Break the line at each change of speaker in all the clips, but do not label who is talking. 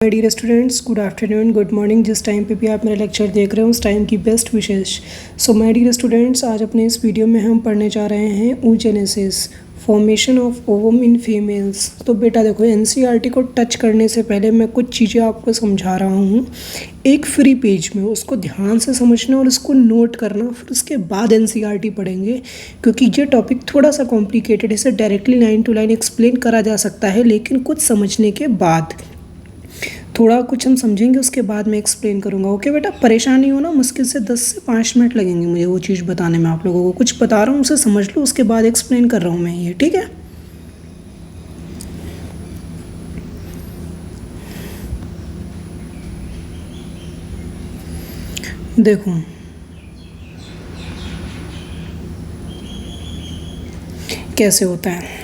My dear students, good afternoon, good morning. जिस time पे भी आप मेरा लेक्चर देख रहे हो उस टाइम की best wishes. So my dear students, आज अपने इस वीडियो में हम पढ़ने जा रहे हैं oogenesis, formation of ovum in females. तो बेटा देखो, एनसीईआरटी को टच करने से पहले मैं कुछ चीज़ें आपको समझा रहा हूँ एक फ्री पेज में, उसको ध्यान से समझना और उसको नोट करना, फिर उसके बाद एनसीईआरटी पढ़ेंगे, क्योंकि ये टॉपिक थोड़ा सा कॉम्प्लिकेटेड है। इसे directly line to line explain करा जा सकता है, लेकिन कुछ समझने के बाद, थोड़ा कुछ हम समझेंगे उसके बाद मैं एक्सप्लेन करूँगा। ओके बेटा, परेशान नहीं होना। मुश्किल से 10 से 5 मिनट लगेंगे मुझे वो चीज़ बताने में। आप लोगों को कुछ बता रहा हूँ उसे समझ लो, उसके बाद एक्सप्लेन कर रहा हूँ मैं ये, ठीक है। देखो, कैसे होता है,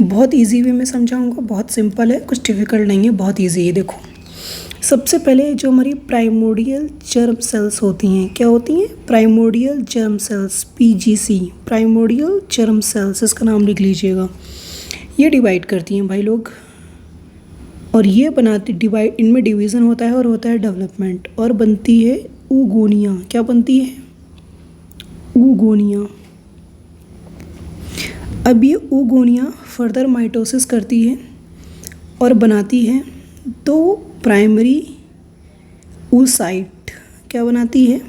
बहुत इजी वे में समझाऊंगा। बहुत सिंपल है, कुछ डिफ़िकल्ट नहीं है, बहुत इजी है। देखो, सबसे पहले जो हमारी प्राइमोर्डियल जर्म सेल्स होती हैं, क्या होती हैं? Primordial germ sales, PGC, primordial germ sales, इसका नाम लिख लीजिएगा। ये डिवाइड करती हैं भाई लोग, और ये बनाती डिवाइड, इनमें डिवीज़न होता है और होता है डेवलपमेंट, और बनती है ऊगोनिया। क्या बनती है? ऊगोनिया। अब ये ऊगोनिया फर्दर माइटोसिस करती है और बनाती है दो प्राइमरी oocyte। क्या बनाती है?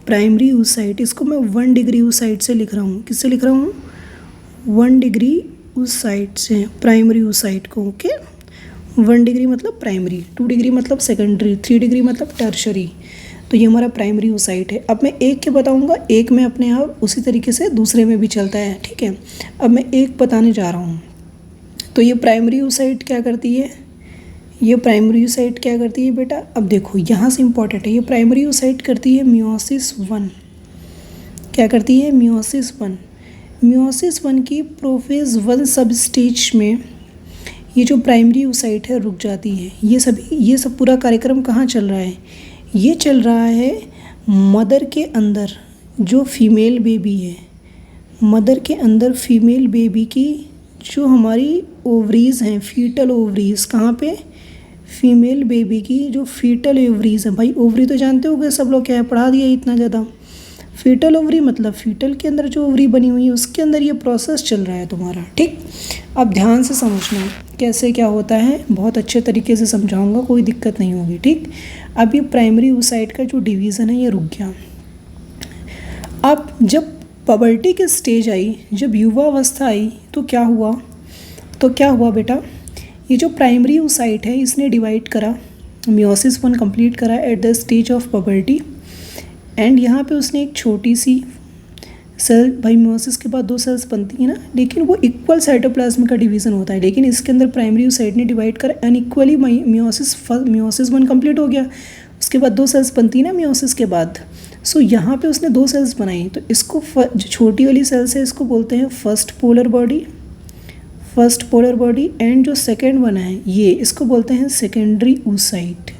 Primary oocyte। इसको मैं 1 डिग्री oocyte से लिख रहा हूँ। किससे लिख रहा हूँ? 1 डिग्री oocyte से, प्राइमरी oocyte को। ओके, 1 डिग्री मतलब प्राइमरी, 2 डिग्री मतलब सेकेंडरी, 3 डिग्री मतलब टर्शरी। तो ये हमारा प्राइमरी oocyte है। अब मैं एक के बताऊंगा, एक में अपने आप उसी तरीके से दूसरे में भी चलता है, ठीक है। अब मैं एक बताने जा रहा हूँ। तो ये प्राइमरी oocyte क्या करती है? ये प्राइमरी oocyte क्या करती है बेटा? अब देखो, यहाँ से इम्पॉर्टेंट है। ये प्राइमरी oocyte करती है मियोसिस 1। क्या करती है? मियोसिस 1। मियोसिस 1 की प्रोफेज 1 सब स्टेज में ये जो प्राइमरी oocyte है रुक जाती है। ये सब पूरा कार्यक्रम कहाँ चल रहा है? ये चल रहा है मदर के अंदर, जो फीमेल बेबी है। मदर के अंदर फीमेल बेबी की जो हमारी ओवरीज़ हैं, फीटल ओवरीज़, कहाँ पे? फीमेल बेबी की जो फीटल ओवरीज़ हैं। भाई ओवरी तो जानते होगे सब लोग, क्या है, पढ़ा दिया इतना ज़्यादा। फीटल ओवरी मतलब फीटल के अंदर जो ओवरी बनी हुई है उसके अंदर ये प्रोसेस चल रहा है तुम्हारा, ठीक। अब ध्यान से समझना कैसे क्या होता है, बहुत अच्छे तरीके से समझाऊंगा, कोई दिक्कत नहीं होगी, ठीक। अब ये प्राइमरी oocyte का जो डिवीज़न है ये रुक गया। अब जब पबर्टी की स्टेज आई, जब युवावस्था आई, तो क्या हुआ? बेटा, ये जो प्राइमरी oocyte है इसने डिवाइड करा, मियोसिस 1 कंप्लीट करा eight the stage of puberty, and यहाँ पे उसने एक छोटी सी सेल, भाई मियोसिस के बाद 2 सेल्स बनती हैं ना, लेकिन वो इक्वल साइटोप्लाज्म का डिवीज़न होता है, लेकिन इसके अंदर प्राइमरी oocyte ने डिवाइड कर अनइक्वली मियोसिस 1 कंप्लीट हो गया। उसके बाद 2 सेल्स बनती है ना मियोसिस के बाद। सो यहाँ पे उसने 2 सेल्स बनाई, तो इसको जो छोटी वाली सेल्स है इसको बोलते हैं फर्स्ट पोलर बॉडी, एंड जो सेकेंड बना है ये, इसको बोलते हैं सेकेंडरी oocyte।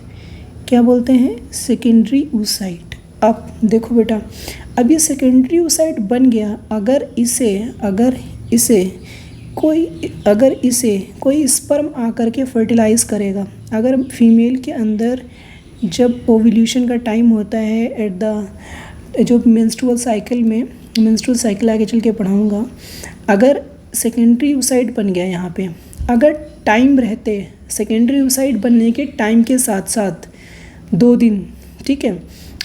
क्या बोलते हैं? Secondary oocyte। अब देखो बेटा, अब ये सेकेंडरी oocyte बन गया। अगर इसे कोई स्पर्म आकर के फर्टिलाइज करेगा, अगर फीमेल के अंदर जब ओव्यूलेशन का टाइम होता है एट द जो मेंस्ट्रुअल साइकिल आगे चल के पढ़ाऊँगा, अगर सेकेंडरी oocyte बन गया यहाँ पे, अगर टाइम रहते सेकेंडरी oocyte बनने के टाइम के साथ साथ 2 दिन, ठीक है,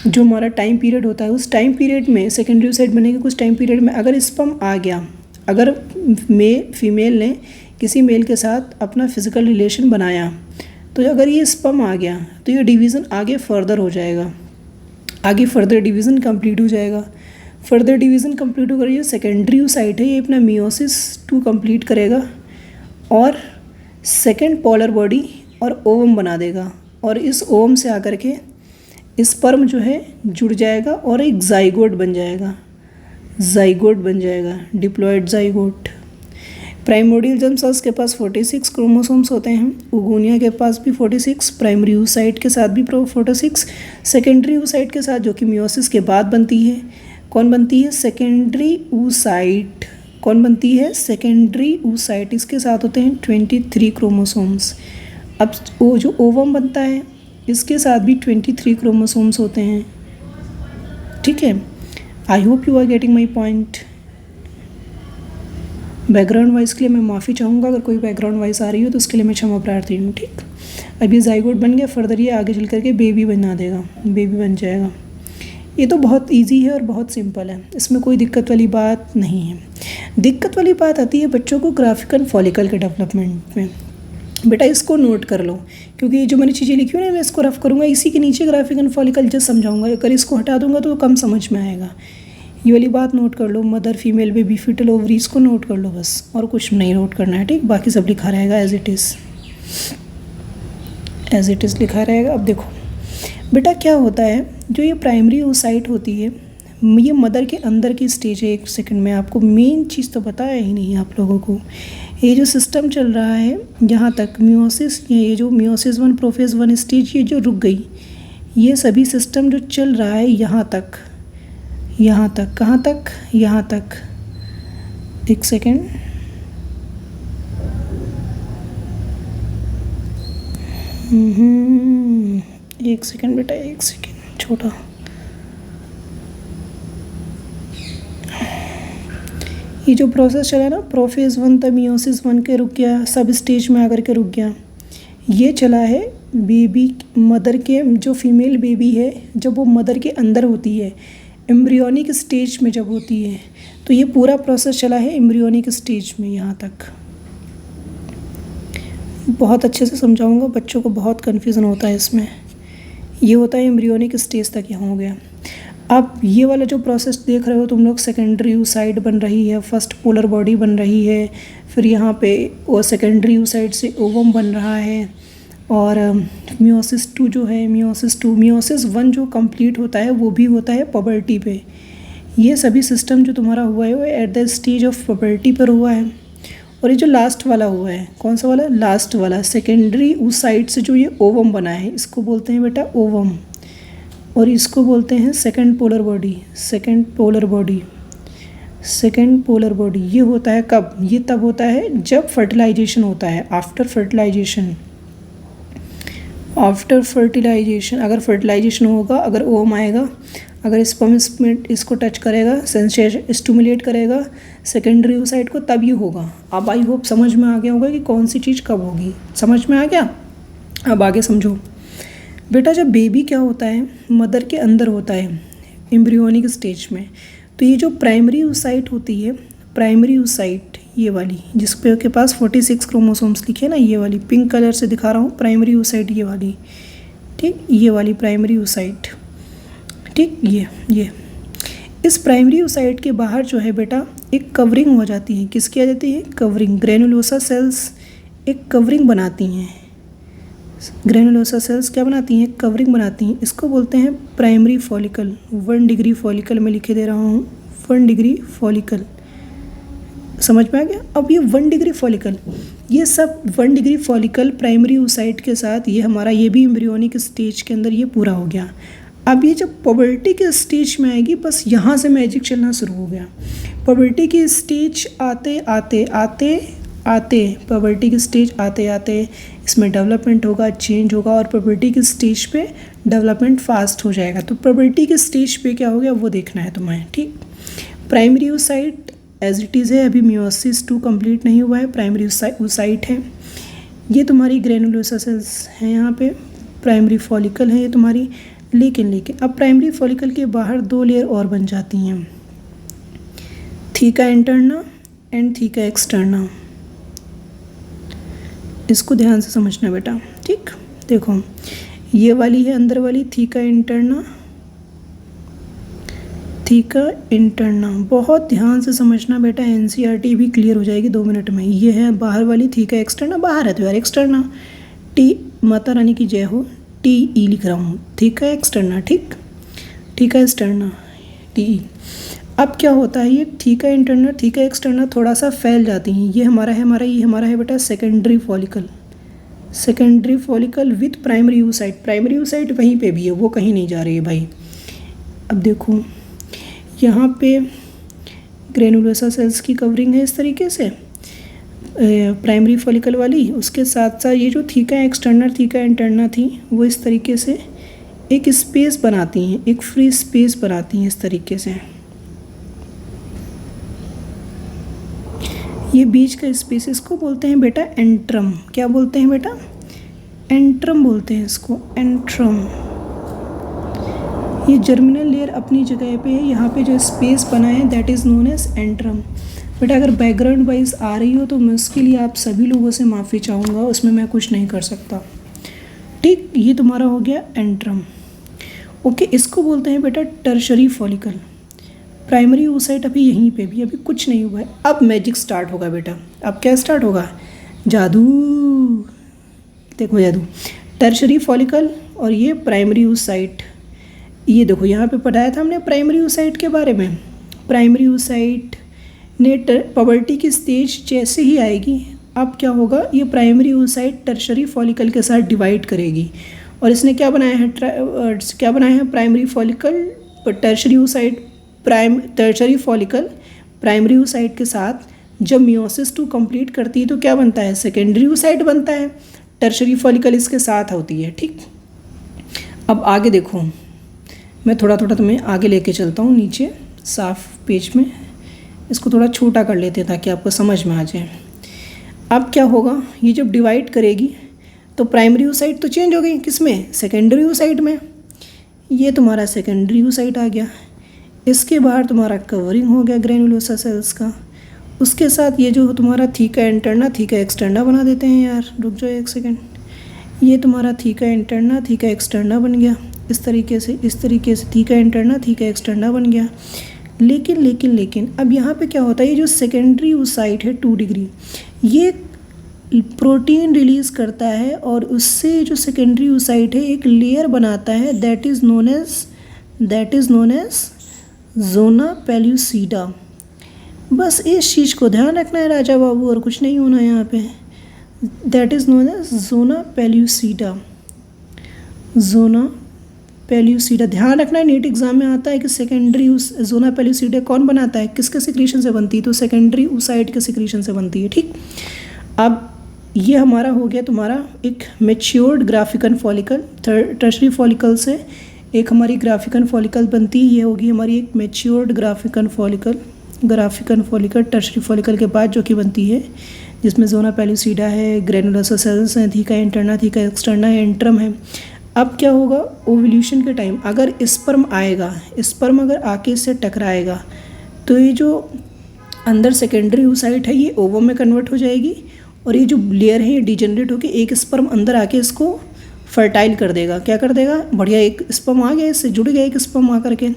जो हमारा टाइम पीरियड होता है, उस टाइम पीरियड में सेकेंडरी oocyte बनने के कुछ टाइम पीरियड में अगर स्पर्म आ गया, अगर फीमेल ने किसी मेल के साथ अपना फिजिकल रिलेशन बनाया, तो अगर ये स्पर्म आ गया तो ये डिवीज़न आगे फर्दर हो जाएगा, आगे फर्दर डिवीज़न कंप्लीट हो जाएगा। फर्दर डिवीज़न कंप्लीट होकर ये सेकेंडरी oocyte है, ये अपना मियोसिस 2 कंप्लीट करेगा और सेकेंड पोलर बॉडी और ओवम बना देगा, और इस ओवम से आकर के स्पर्म जो है जुड़ जाएगा और एक जाइगोट बन जाएगा, diploid zygote. Primordial germ cells के पास 46 क्रोमोसोम्स होते हैं, ऊगोनिया के पास भी 46, प्राइमरी oocyte के साथ भी 46, सेकेंडरी oocyte के साथ, जो कि मियोसिस के बाद बनती है। कौन बनती है? Secondary oocyte। कौन बनती है? Secondary oocyte। इसके साथ होते हैं 23 क्रोमोसोम्स। अब वो जो ओवम बनता है इसके साथ भी 23 क्रोमोसोम्स होते हैं, ठीक है। I hope you are getting my point. Background voice के लिए मैं माफ़ी चाहूँगा, अगर कोई बैकग्राउंड वॉइस आ रही हो तो उसके लिए मैं क्षमा प्रार्थी हूँ, ठीक। अब ये जाइगोट बन गया, फर्दर ये आगे चल करके बेबी बना देगा, बेबी बन जाएगा। ये तो बहुत इजी है और बहुत सिंपल है, इसमें कोई दिक्कत वाली बात नहीं है। दिक्कत वाली बात आती है बच्चों को ग्राफिकल फॉलिकल के डेवलपमेंट में। बेटा इसको नोट कर लो, क्योंकि ये जो मैंने चीज़ें लिखी हुई ना मैं इसको रफ करूँगा, इसी के नीचे ग्राफिकल फॉलिकल जस्ट समझाऊंगा। अगर इसको हटा दूंगा तो कम समझ में आएगा। ये वाली बात नोट कर लो, mother, female, baby, fetal ovaries को नोट कर लो बस, और कुछ नहीं नोट करना है, ठीक। बाकी सब लिखा रहेगा एज इट इज़ लिखा रहेगा। अब देखो बेटा क्या होता है, जो ये प्राइमरी oocyte होती है, ये मदर के अंदर की स्टेज है। एक सेकंड में आपको मेन चीज़ तो बताया ही नहीं आप लोगों को। ये जो सिस्टम चल रहा है यहाँ तक मियोसिस, ये जो मियोसिस 1 प्रोफेज 1 स्टेज ये जो रुक गई, ये सभी सिस्टम जो चल रहा है यहाँ तक, कहाँ तक, यहाँ तक। एक सेकेंड, एक सेकेंड बेटा, एक सेकेंड छोटा। ये जो प्रोसेस चला ना, प्रोफेज 1 तक मियोसिस 1 के रुक गया, सब स्टेज में आकर के रुक गया। ये चला है बेबी, मदर के, जो फीमेल बेबी है जब वो मदर के अंदर होती है, एम्ब्रियोनिक स्टेज में जब होती है, तो ये पूरा प्रोसेस चला है एम्ब्रियोनिक स्टेज में यहाँ तक। बहुत अच्छे से समझाऊंगा, बच्चों को बहुत कन्फ्यूज़न होता है इसमें। ये होता है एम्ब्रियोनिक स्टेज तक यहाँ हो गया। अब ये वाला जो प्रोसेस देख रहे हो तुम लोग, सेकेंडरी oocyte बन रही है, फर्स्ट पोलर बॉडी बन रही है, फिर यहाँ पे वो सेकेंडरी oocyte से ओवम बन रहा है, और मियोसिस 2 जो है, मियोसिस 1 जो कंप्लीट होता है वो भी होता है पबर्टी पे। ये सभी सिस्टम जो तुम्हारा हुआ है वो eight the stage of puberty पर हुआ है। और ये जो लास्ट वाला हुआ है, कौन सा वाला, लास्ट वाला, सेकेंडरी oocyte से जो ये ओवम बना है, इसको बोलते हैं बेटा ओवम, और इसको बोलते हैं सेकेंड पोलर बॉडी। ये होता है कब, ये तब होता है जब फर्टिलाइजेशन होता है, आफ्टर फर्टिलाइजेशन। अगर फर्टिलाइजेशन होगा, अगर ओवम आएगा, अगर स्पर्म इसको टच करेगा, स्टिमुलेट करेगा सेकेंडरी oocyte को, तब ये होगा। अब आई होप समझ में आ गया होगा कि कौन सी चीज़ कब होगी, समझ में आ गया। अब आगे समझो बेटा, जब बेबी क्या होता है, मदर के अंदर होता है एम्ब्रियोनिक स्टेज में, तो ये जो प्राइमरी oocyte होती है, प्राइमरी oocyte ये वाली जिसपे के पास 46 क्रोमोसोम्स लिखे ना, ये वाली पिंक कलर से दिखा रहा हूँ, प्राइमरी oocyte ये वाली, ठीक, ये वाली प्राइमरी oocyte, ठीक। ये इस प्राइमरी oocyte के बाहर जो है बेटा एक कवरिंग हो जाती है, किसकी आ जाती है, कवरिंग। ग्रेनुलोसा सेल्स एक कवरिंग बनाती हैं, ग्रेनुलोसा सेल्स क्या बनाती हैं, कवरिंग बनाती हैं। इसको बोलते हैं प्राइमरी फॉलिकल। 1 डिग्री फॉलिकल में लिखे दे रहा हूँ, 1 डिग्री फॉलिकल, समझ में आ गया। अब ये 1 डिग्री फॉलिकल, ये सब 1 डिग्री फॉलिकल प्राइमरी oocyte के साथ, ये हमारा ये भी एम्ब्रियोनिक स्टेज के अंदर ये पूरा हो गया। अब ये जब पबर्टी के स्टेज में आएगी, बस यहाँ से मैजिक चलना शुरू हो गया। पबर्टी की स्टेज आते पबर्टी की स्टेज आते इसमें डेवलपमेंट होगा, चेंज होगा, और पबर्टी की स्टेज पे डेवलपमेंट फास्ट हो जाएगा। तो पबर्टी के स्टेज पे क्या हो गया वो देखना है तुम्हें, ठीक। Primary oocyte as it is है, अभी मियोसिस 2 कंप्लीट नहीं हुआ है, प्राइमरी oocyte है। ये तुम्हारी ग्रेनुलोसा सेल्स हैं, यहाँ पे प्राइमरी फॉलिकल है ये तुम्हारी। लेकिन अब प्राइमरी फॉलिकल के बाहर 2 लेयर और बन जाती हैं, theca interna and theca externa. इसको ध्यान से समझना बेटा, ठीक। देखो ये वाली है अंदर वाली, थीका इंटरना, बहुत ध्यान से समझना बेटा, एनसीईआरटी भी क्लियर हो जाएगी 2 मिनट में। ये है बाहर वाली थीका एक्सटर्ना, बाहर है तो यार एक्सटर्ना, टी माता रानी की जय हो, TE लिख रहा हूँ, थीका एक्सटर्ना, ठीक, थीका एक्सटर्ना TE। अब क्या होता है, ये थीका इंटरना थीका एक्सटर्ना थोड़ा सा फैल जाती हैं। ये हमारा है बेटा secondary follicle with primary oocyte। Primary oocyte वहीं पे भी है, वो कहीं नहीं जा रही है भाई। अब देखो यहाँ पे ग्रेनुलोसा सेल्स की कवरिंग है इस तरीके से, प्राइमरी फॉलिकल वाली, उसके साथ साथ ये जो थीका एक्सटर्नल थीका इंटरना थी वो इस तरीके से एक स्पेस बनाती हैं, एक फ्री स्पेस बनाती हैं इस तरीके से। ये बीच का स्पेस, इसको बोलते हैं बेटा एंट्रम। क्या बोलते हैं बेटा? एंट्रम बोलते हैं इसको, एंट्रम। ये जर्मिनल लेयर अपनी जगह पे है, यहाँ पे जो स्पेस बना है that is known as antrum. बेटा अगर बैकग्राउंड वाइज आ रही हो तो मैं उसके लिए आप सभी लोगों से माफ़ी चाहूँगा, उसमें मैं कुछ नहीं कर सकता। ठीक, ये तुम्हारा हो गया एंट्रम। ओके, इसको बोलते हैं बेटा टर्शरी फॉलिकल। प्राइमरी oocyte अभी यहीं पे भी अभी कुछ नहीं हुआ है। अब मैजिक स्टार्ट होगा बेटा। अब क्या स्टार्ट होगा? जादू। देखो जादू। टर्शरी फॉलिकल और ये प्राइमरी oocyte। ये देखो यहाँ पे पढ़ाया था हमने प्राइमरी oocyte के बारे में। प्राइमरी oocyte ने पबर्टी की स्टेज जैसे ही आएगी, अब क्या होगा, ये प्राइमरी oocyte टर्शरी फॉलिकल के साथ डिवाइड करेगी। और इसने क्या बनाया है, क्या बनाया है? Primary follicle tertiary oocyte, tertiary follicle primary oocyte के साथ जब मियोसिस 2 कंप्लीट करती है तो क्या बनता है? सेकेंडरी oocyte बनता है। टर्शरी फॉलिकल इसके साथ होती है। ठीक, अब आगे देखो, मैं थोड़ा थोड़ा तुम्हें आगे लेके चलता हूँ नीचे साफ पेज में। इसको थोड़ा छोटा कर लेते हैं ताकि आपको समझ में आ जाए। अब क्या होगा, ये जब डिवाइड करेगी तो प्राइमरी oocyte तो चेंज हो गई, किस में? सेकेंडरी oocyte में। ये तुम्हारा सेकेंडरी oocyte आ गया। इसके बाहर तुम्हारा कवरिंग हो गया ग्रेनुलोसा सेल्स का। उसके साथ ये जो तुम्हारा थीका इंटरना थीका एक्सटर्ना बना देते हैं यार, रुक जाओ एक सेकेंड। ये तुम्हारा थीका इंटरना थीका एक्सटर्ना बन गया इस तरीके से थीका इंटरना थीका एक्सटर्ना बन गया। लेकिन अब यहाँ पे क्या होता है, ये जो सेकेंडरी oocyte है 2 डिग्री, ये प्रोटीन रिलीज़ करता है और उससे जो सेकेंडरी oocyte है एक लेयर बनाता है that is known as zona pellucida. बस इस चीज़ को ध्यान रखना है राजा बाबू, और कुछ नहीं होना यहाँ पे। That is known as zona pellucida. Zona pellucida ध्यान रखना है, नीट एग्जाम में आता है कि सेकेंडरी जोना पेल्यूसिडा कौन बनाता है, किसके सिक्रीशन से बनती है? तो सेकेंडरी oocyte के सिक्रीशन से बनती है। ठीक, अब ये हमारा हो गया तुम्हारा एक matured Graafian follicle. Tertiary follicle से एक हमारी ग्राफिकन फॉलिकल बनती है, ये होगी हमारी एक matured Graafian follicle tertiary follicle के बाद जो कि बनती है, जिसमें जोना पेल्यूसिडा है, ग्रेनुलोसा सेल्स हैं, थीका इंटरना थीका एक्सटर्ना है, एंट्रम है। अब क्या होगा, ओवल्यूशन के टाइम अगर स्पर्म आएगा, स्पर्म अगर आके इससे टकराएगा तो ये जो अंदर सेकेंडरी oocyte है ये ओवम में कन्वर्ट हो जाएगी, और ये जो लेयर है ये डिजेनरेट होकर एक स्पर्म अंदर आके इसको फर्टाइल कर देगा। क्या कर देगा? बढ़िया, एक स्पर्म आ गया, इससे जुड़ गया एक स्पर्म आ करके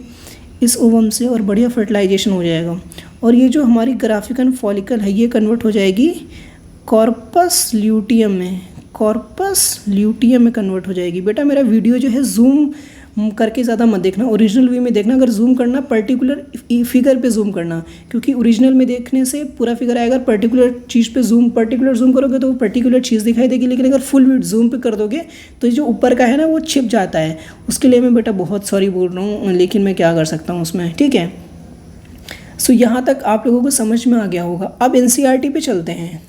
इस ओवम से, और बढ़िया फर्टिलाइजेशन हो जाएगा। और ये जो हमारी ग्राफिकन फॉलिकल है ये कन्वर्ट हो जाएगी कॉर्पस ल्यूटियम में कन्वर्ट हो जाएगी। बेटा मेरा वीडियो जो है जूम करके ज़्यादा मत देखना, ओरिजिनल वे में देखना। अगर जूम करना पर्टिकुलर फिगर पे जूम करना, क्योंकि ओरिजिनल में देखने से पूरा फिगर आएगा, पर्टिकुलर चीज़ पे पर्टिकुलर जूम करोगे तो वो पर्टिकुलर चीज़ दिखाई देगी। लेकिन अगर फुल जूम पे कर दोगे तो जो ऊपर का है ना वो छिप जाता है। उसके लिए मैं बेटा बहुत सॉरी बोल रहा हूँ, लेकिन मैं क्या कर सकता हूँ उसमें। ठीक है, सो यहाँ तक आप लोगों को समझ में आ गया होगा। अब NCERT पे चलते हैं।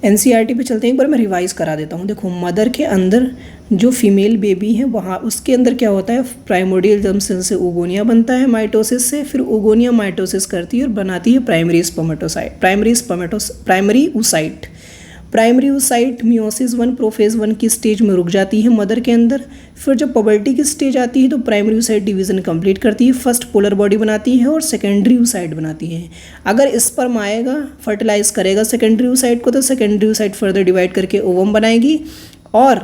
NCERT पे चलते हैं, एक बार मैं रिवाइज करा देता हूँ। देखो, मदर के अंदर जो फीमेल बेबी है वहाँ उसके अंदर क्या होता है, प्राइमोडियल जर्म सेल से ओगोनिया बनता है माइटोसिस से, फिर ओगोनिया माइटोसिस करती है और बनाती है primary oocyte। Primary oocyte meiosis 1 prophase 1 की स्टेज में रुक जाती है मदर के अंदर। फिर जब पबर्टी की स्टेज आती है तो प्राइमरी oocyte डिवीजन कंप्लीट करती है, फर्स्ट पोलर बॉडी बनाती है और सेकेंडरी oocyte बनाती है। अगर स्पर्म आएगा, फर्टिलाइज करेगा सेकेंडरी oocyte को, तो सेकेंडरी oocyte फर्दर डिवाइड करके ओवम बनाएगी, और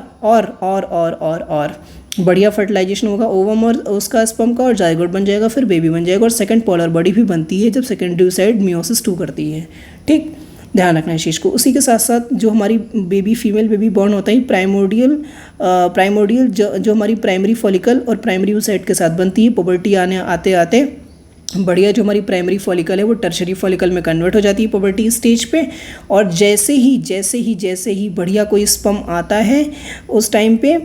बढ़िया फर्टिलाइजेशन होगा ओवम और उसका स्पर्म का, और जाइगोट बन जाएगा, फिर बेबी बन जाएगा, और सेकंड पोलर बॉडी भी बनती है जब सेकेंडरी oocyte मियोसिस 2 करती है। ठीक, ध्यान रखना है इस चीज़ को। उसी के साथ साथ जो हमारी बेबी फीमेल बेबी बॉर्न होता है प्राइमोडियल जो हमारी प्राइमरी फॉलिकल और प्राइमरी oocyte के साथ बनती है, पुबर्टी आते बढ़िया जो हमारी प्राइमरी फॉलिकल है वो टर्शरी फॉलिकल में कन्वर्ट हो जाती है पुबर्टी स्टेज पे। और जैसे ही बढ़िया कोई स्पर्म आता है उस टाइम पे,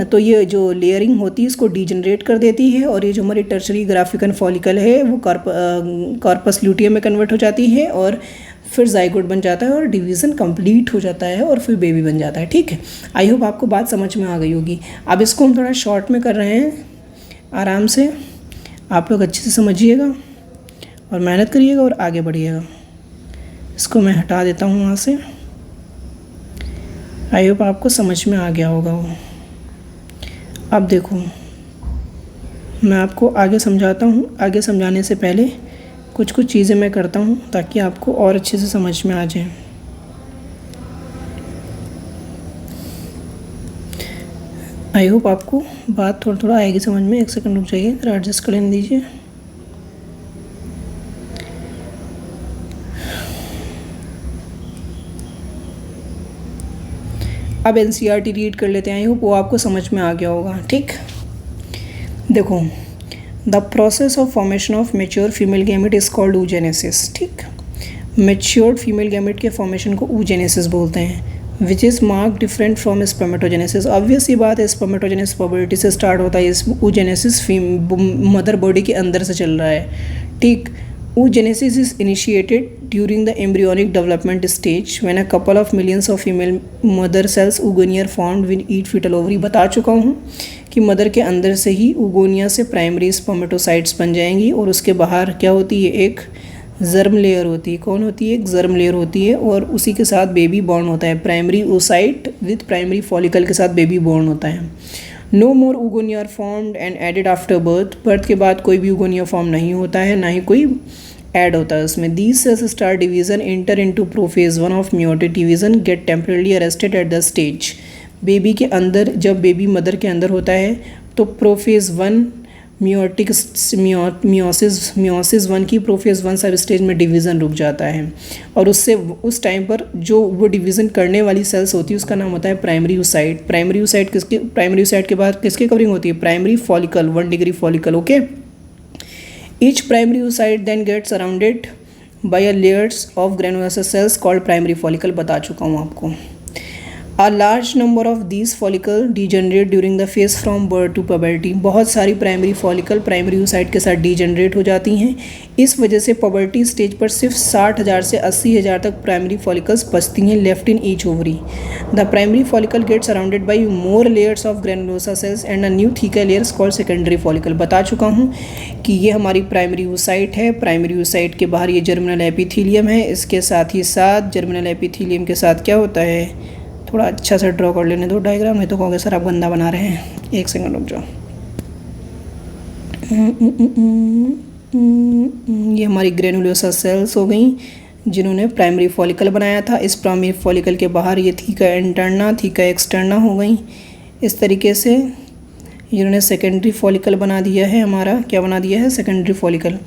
तो ये जो लेयरिंग होती है इसको डीजनरेट कर देती है, और ये जो हमारी टर्शरी ग्राफिकन फॉलिकल है वो कॉर्पस ल्यूटियम में कन्वर्ट हो जाती है, और फिर जाइगोट बन जाता है और डिवीज़न कंप्लीट हो जाता है और फिर बेबी बन जाता है। ठीक है, आई होप आपको बात समझ में आ गई होगी। अब इसको हम थोड़ा शॉर्ट में कर रहे हैं, आराम से आप लोग अच्छे से समझिएगा और मेहनत करिएगा और आगे बढ़िएगा। इसको मैं हटा देता हूँ वहाँ से। आई होप आपको समझ में आ गया होगा वो। अब देखो मैं आपको आगे समझाता हूँ। आगे समझाने से पहले कुछ चीज़ें मैं करता हूँ ताकि आपको और अच्छे से समझ में आ जाए। आई होप आपको बात थोड़ा आएगी समझ में। एक सेकंड रुक जाइए, ज़रा एडजस्ट कर लेने दीजिए। अब एनसीईआरटी रीड कर लेते हैं। आई होप वो आपको समझ में आ गया होगा। ठीक, देखो, the process of formation of mature female gamete is called oogenesis। ठीक, मेच्योर्ड फीमेल गैमेट के फॉर्मेशन को oogenesis बोलते हैं, which is mark different from spermatogenesis. Obvious ही बात है, स्पर्मेटोजेनेसिस प्रोबेबिलिटी से स्टार्ट होता है, इस oogenesis मदर बॉडी के अंदर से चल रहा है। ठीक, oogenesis is initiated during the embryonic development stage when a couple of millions of female mother cells oogonia formed with each fetal ovary। बता चुका हूँ कि मदर के अंदर से ही oogonia से प्राइमरी स्पर्मेटोसाइट्स बन जाएंगी और उसके बाहर क्या होती है, एक जर्म लेयर होती है। कौन होती है? एक जर्म लेयर होती है और उसी के साथ बेबी बॉर्न होता है। Primary oocyte with primary follicle के साथ बेबी बॉर्न होता है। No more oogonia are formed and added after birth. Birth के बाद कोई भी oogonia फॉर्म नहीं होता है, ना ही कोई ऐड होता है उसमें। These cells start division enter into prophase 1 of meiotic division get temporarily arrested at the stage. Baby के अंदर, जब बेबी मदर के अंदर होता है तो प्रोफेज 1 मियोटिक मियोसिस 1 की प्रोफेज 1 सब स्टेज में डिवीज़न रुक जाता है और उससे उस टाइम पर जो वो डिवीज़न करने वाली सेल्स होती है उसका नाम होता है प्राइमरी oocyte। प्राइमरी oocyte के बाद किसकी कवरिंग होती है? Primary follicle, 1 degree follicle. Okay, each primary oocyte then get surrounded by a layers of granulosa cells called primary follicle. बता चुका हूँ आपको। A large number of these follicles degenerate during the phase from birth to puberty। बहुत सारी primary follicle primary oocyte के साथ degenerate हो जाती हैं। इस वजह से पबर्टी स्टेज पर सिर्फ 60,000 से 80,000 तक प्राइमरी फॉलिकल्स बचती हैं left in each ovary. The primary follicle get surrounded by more layers of granulosa sales and a new thicker layers called secondary follicle. बता चुका हूँ कि ये हमारी प्राइमरी oocyte है। प्राइमरी oocyte के बाहर ये जर्मिनल एपिथीलियम है। इसके साथ ही साथ जर्मिनल एपिथीलियम के साथ क्या होता है, थोड़ा अच्छा से ड्रॉ कर लेने दो डायग्राम, नहीं तो कहोगे सर आप गंदा बना रहे हैं। एक सेकंड रुक जाओ। ये हमारी ग्रेनुलोसा सेल्स हो गई जिन्होंने प्राइमरी फॉलिकल बनाया था। इस प्राइमरी फॉलिकल के बाहर ये थीका इंटरना, थीका एक्सटर्ना हो गई। इस तरीके से जिन्होंने सेकेंडरी फॉलिकल बना दिया है, हमारा क्या बना दिया है? Secondary follicle.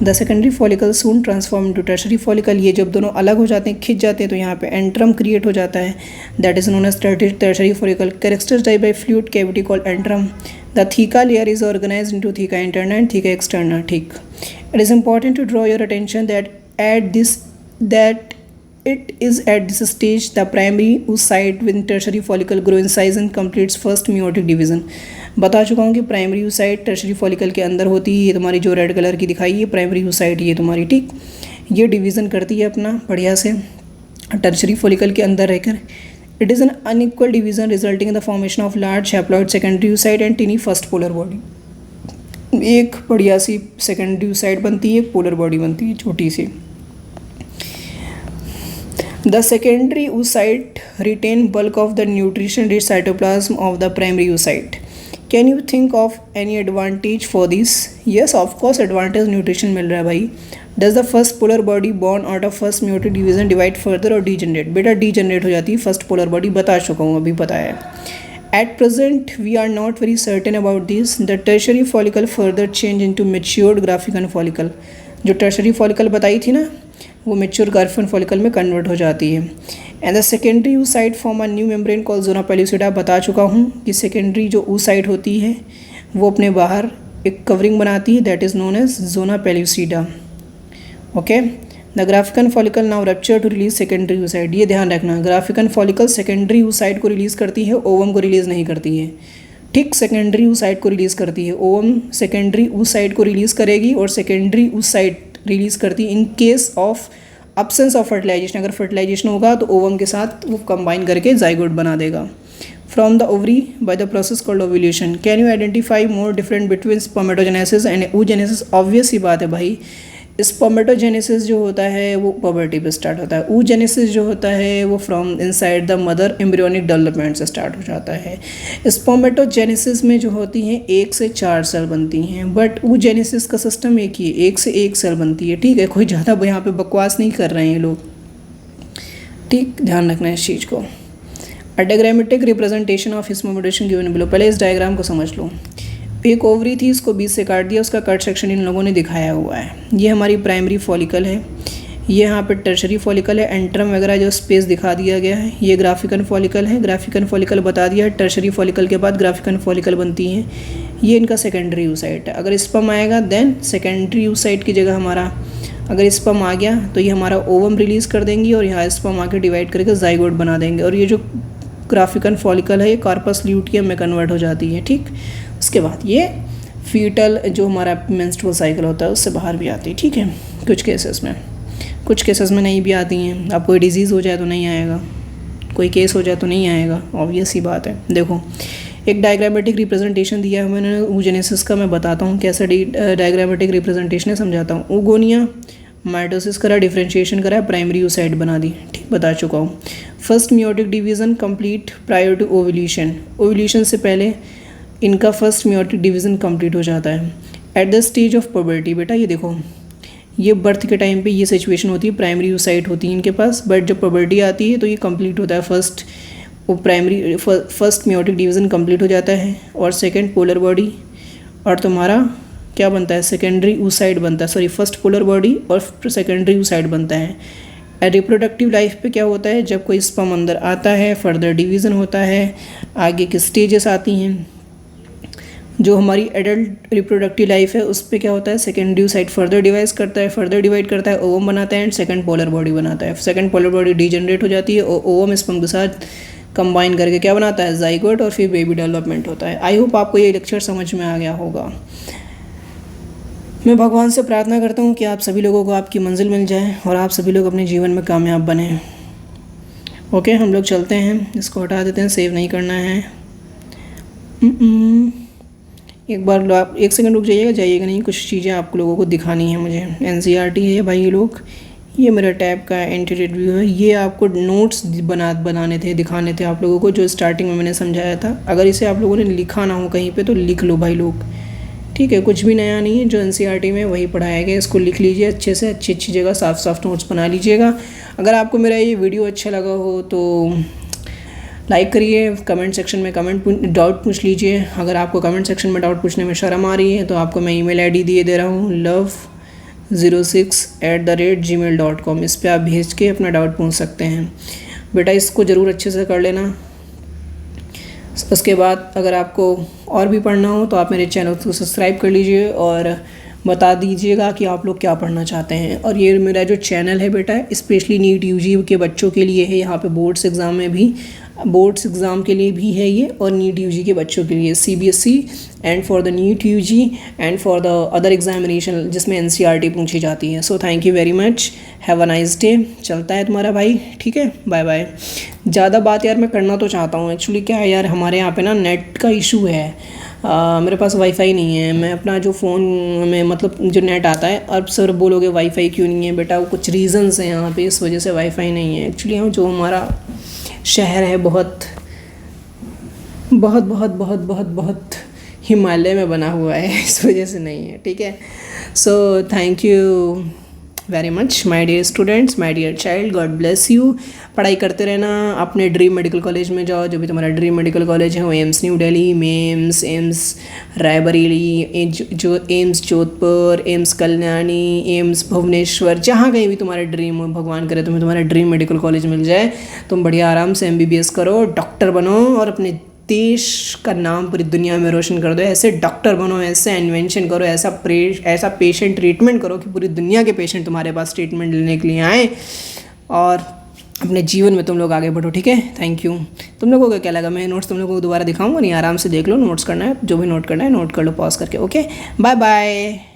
The secondary follicle soon transform into tertiary follicle. ये जब दोनों अलग हो जाते हैं, खिंच जाते हैं, तो यहाँ पे एंट्रम क्रिएट हो जाता है, that is known as tertiary follicle. Characterised by fluid cavity called antrum. The theca layer is organised into theca interna and theca externa. ठीक, it is important to draw your attention that it is at this stage the primary oocyte with tertiary follicle grow in size and completes first meiotic division। बता चुका हूँ कि primary oocyte tertiary follicle के अंदर होती है। ये तुम्हारी जो रेड कलर की दिखाई है प्राइमरी oocyte, ये तुम्हारी, ठीक, ये डिवीज़न करती है अपना बढ़िया से टर्शरी फॉलिकल के अंदर रहकर। It is an unequal division resulting in the formation of large haploid secondary oocyte and टिनी first polar body. एक बढ़िया सी सेकेंडरी oocyte बनती है, एक पोलर बॉडी बनती है छोटी सी। The secondary oocyte retain bulk of the nutrition-rich cytoplasm of the primary oocyte। Can you think of any advantage for this? Yes, of course advantage nutrition मिल रहा है भाई। Does the first polar body born out of first meiotic division divide further or degenerate? बेटा degenerate हो जाती है first polar body, बता चुका हूँ, अभी बताया है। At present we are not very certain about this। The tertiary follicle further change into matured Graafican follicle। जो टर्शरी फॉलिकल बताई थी ना, वो मेच्योर ग्राफिकन फॉलिकल में कन्वर्ट हो जाती है। And the secondary oocyte form a new membrane call zona pellucida. बता चुका हूँ कि सेकेंडरी जो oocyte होती है वो अपने बाहर एक कवरिंग बनाती है, that is known as zona pellucida. Okay, the Graafian follicle now rupture to release secondary oocyte। ये ध्यान रखना, ग्राफिकन फॉलिकल सेकेंडरी oocyte को रिलीज़ करती है, ओवम को रिलीज़ नहीं करती है। ठीक, सेकेंडरी oocyte को रिलीज़ करती है, ओवम सेकेंडरी oocyte को रिलीज़ करेगी और सेकेंडरी oocyte रिलीज़ करती है in case of absence of fertilisation, अगर फर्टिलाइजेशन होगा तो ओवम के साथ वो कंबाइन करके जाइगोट बना देगा। From the ovary by the process called ovulation. Can you identify more different between spermatogenesis and oogenesis? Obvious ही बात है भाई, स्पर्मेटोजेनेसिस जो होता है वो पबर्टी पे स्टार्ट होता है, oogenesis जो होता है वो from inside the mother embryonic development से स्टार्ट हो जाता है। स्पर्मेटोजेनेसिस में जो होती हैं 1 से 4 सेल बनती हैं, बट oogenesis का सिस्टम एक ही है, 1 से 1 सेल बनती है। ठीक है, कोई ज़्यादा यहाँ पे बकवास नहीं कर रहे हैं लोग, ठीक, ध्यान रखना है इस चीज़ को। A diagrammatic representation of spermatogenesis given below. पहले इस डायग्राम को समझ लो। एक ओवरी थी, इसको बीच से काट दिया, उसका कट सेक्शन इन लोगों ने दिखाया हुआ है। ये हमारी प्राइमरी फॉलिकल है, ये यहाँ पे टर्शरी फॉलिकल है, एंट्रम वगैरह जो स्पेस दिखा दिया गया है। ये ग्राफिकन फॉलिकल है, ग्राफिकन फॉलिकल बता दिया है, टर्शरी फॉलिकल के बाद ग्राफिकन फॉलिकल बनती हैं। ये इनका सेकेंडरी oocyte है। अगर स्पर्म आएगा देन सेकेंडरी oocyte की जगह हमारा, अगर स्पर्म आ गया तो ये हमारा ओवम रिलीज़ कर देंगी और यहाँ स्पर्म आके डिवाइड करके जाइगोट बना देंगे, और ये जो ग्राफिकन फॉलिकल है ये कार्पस ल्यूटियम में कन्वर्ट हो जाती है। ठीक, उसके बाद ये फीटल जो हमारा मेंस्ट्रुअल साइकिल होता है उससे बाहर भी आती है। ठीक है, कुछ केसेस में नहीं भी आती हैं। अब कोई डिजीज़ हो जाए तो नहीं आएगा, कोई केस हो जाए तो नहीं आएगा, ऑब्वियस ही बात है। देखो, एक डायग्रामेटिक रिप्रेजेंटेशन दिया है मैंने oogenesis का, मैं बताता हूँ कैसा डायग्रामेटिक रिप्रेजेंटेशन है, समझाता हूँ। oogonia माइटोसिस करा, डिफ्रेंशिएशन करा, प्राइमरी oocyte बना दी, ठीक, बता चुका हूँ। First meiotic division complete prior to ovulation. Ovulation से पहले इनका फर्स्ट मियोटिक डिवीज़न कंप्लीट हो जाता है। Eight the stage of puberty, बेटा ये देखो, ये बर्थ के टाइम पे ये सिचुएशन होती है, प्राइमरी oocyte होती है इनके पास, बट जब पबर्टी आती है तो ये कंप्लीट होता है। फर्स्ट मियोटिक डिवीज़न कंप्लीट हो जाता है, और सेकेंड पोलर बॉडी, और तुम्हारा क्या बनता है, सेकेंडरी oocyte बनता है, सॉरी फर्स्ट पोलर बॉडी और सेकेंडरी oocyte बनता है। रिप्रोडक्टिव लाइफ पे क्या होता है, जब कोई स्पर्म अंदर आता है, फर्दर डिवीज़न होता है, आगे की स्टेजेस आती हैं। जो हमारी एडल्ट रिप्रोडक्टिव लाइफ है उस पर क्या होता है, सेकेंडरी oocyte फर्दर डिवाइड करता है, ओवम बनाता है एंड सेकेंड पोलर बॉडी बनाता है। सेकेंड पोलर बॉडी डिजनरेट हो जाती है और ओवम स्पर्म के साथ कंबाइन करके क्या बनाता है, जाइगोट, और फिर बेबी डेवलपमेंट होता है। आई होप आपको ये लेक्चर समझ में आ गया होगा। मैं भगवान से प्रार्थना करता हूँ कि आप सभी लोगों को आपकी मंजिल मिल जाए और आप सभी लोग अपने जीवन में कामयाब बने। ओके, हम लोग चलते हैं, इसको हटा देते हैं, सेव नहीं करना है। एक बार आप 1 सेकंड रुक जाइएगा नहीं, कुछ चीज़ें आप लोगों को दिखानी है मुझे। NCERT है भाई ये लोग, ये मेरा टैब का एंटी रिव्यू है। ये आपको नोट्स बनाने थे, दिखाने थे आप लोगों को, जो स्टार्टिंग में मैंने समझाया था। अगर इसे आप लोगों ने लिखा ना हो कहीं पे तो लिख लो भाई लोग, ठीक है, कुछ भी नया नहीं है, जो NCERT में वही पढ़ाया गया, इसको लिख लीजिए अच्छे से, अच्छी जगह साफ नोट्स बना लीजिएगा। अगर आपको मेरा ये वीडियो अच्छा लगा हो तो लाइक करिए, कमेंट सेक्शन में डाउट पूछ लीजिए। अगर आपको कमेंट सेक्शन में डाउट पूछने में शर्म आ रही है तो आपको मैं email ID दे रहा हूँ, love06@gmail.com। इस पर आप भेज के अपना डाउट पूछ सकते हैं। बेटा इसको ज़रूर अच्छे से कर लेना। उसके बाद अगर आपको और भी पढ़ना हो तो आप मेरे चैनल को सब्सक्राइब कर लीजिए और बता दीजिएगा कि आप लोग क्या पढ़ना चाहते हैं। और ये मेरा जो चैनल है बेटा, स्पेशली नीट UG के बच्चों के लिए है। यहाँ पे बोर्ड्स एग्ज़ाम के लिए भी है ये, और नीट UG के बच्चों के लिए CBSE and for the NEET UG and for the other examination जिसमें NCERT पूछी जाती है। So thank you very much, have a nice day. चलता है तुम्हारा भाई, ठीक है, बाय बाय। ज़्यादा बात यार मैं करना तो चाहता हूँ, एक्चुअली क्या है यार, हमारे यहाँ पे ना नेट का इशू है। मेरे पास वाईफाई नहीं है। मैं अपना जो फ़ोन में मतलब जो नेट आता है, अब सर बोलोगे वाईफाई क्यों नहीं है बेटा, वो कुछ रीज़न्स हैं यहाँ पे, इस वजह से वाईफाई नहीं है। एक्चुअली हम जो हमारा शहर है बहुत हिमालय में बना हुआ है, इस वजह से नहीं है, ठीक है। So thank you very much my dear students, my dear child, God bless you. पढ़ाई करते रहना, अपने ड्रीम मेडिकल कॉलेज में जाओ, जो भी तुम्हारा ड्रीम मेडिकल कॉलेज है, वो AIIMS new Delhi, AIIMS Raebareli, जो AIIMS Jodhpur, AIIMS Kalyani, AIIMS Bhubaneswar, जहाँ कहीं भी तुम्हारा ड्रीम हो, भगवान करे तुम्हें तुम्हारा ड्रीम मेडिकल कॉलेज मिल जाए। तुम बढ़िया आराम से MBBS करो, डॉक्टर बनो और अपने देश का नाम पूरी दुनिया में रोशन कर दो। ऐसे डॉक्टर बनो, ऐसे इन्वेंशन करो, ऐसा पेशेंट ट्रीटमेंट करो कि पूरी दुनिया के पेशेंट तुम्हारे पास ट्रीटमेंट लेने के लिए आए और अपने जीवन में तुम लोग आगे बढ़ो, ठीक है। Thank you. तुम लोगों को क्या लगा, मैं नोट्स तुम लोगों को दोबारा दिखाऊंगा नहीं, आराम से देख लो, नोट्स करना है, जो भी नोट करना है नोट कर लो पॉज करके। Okay, bye bye.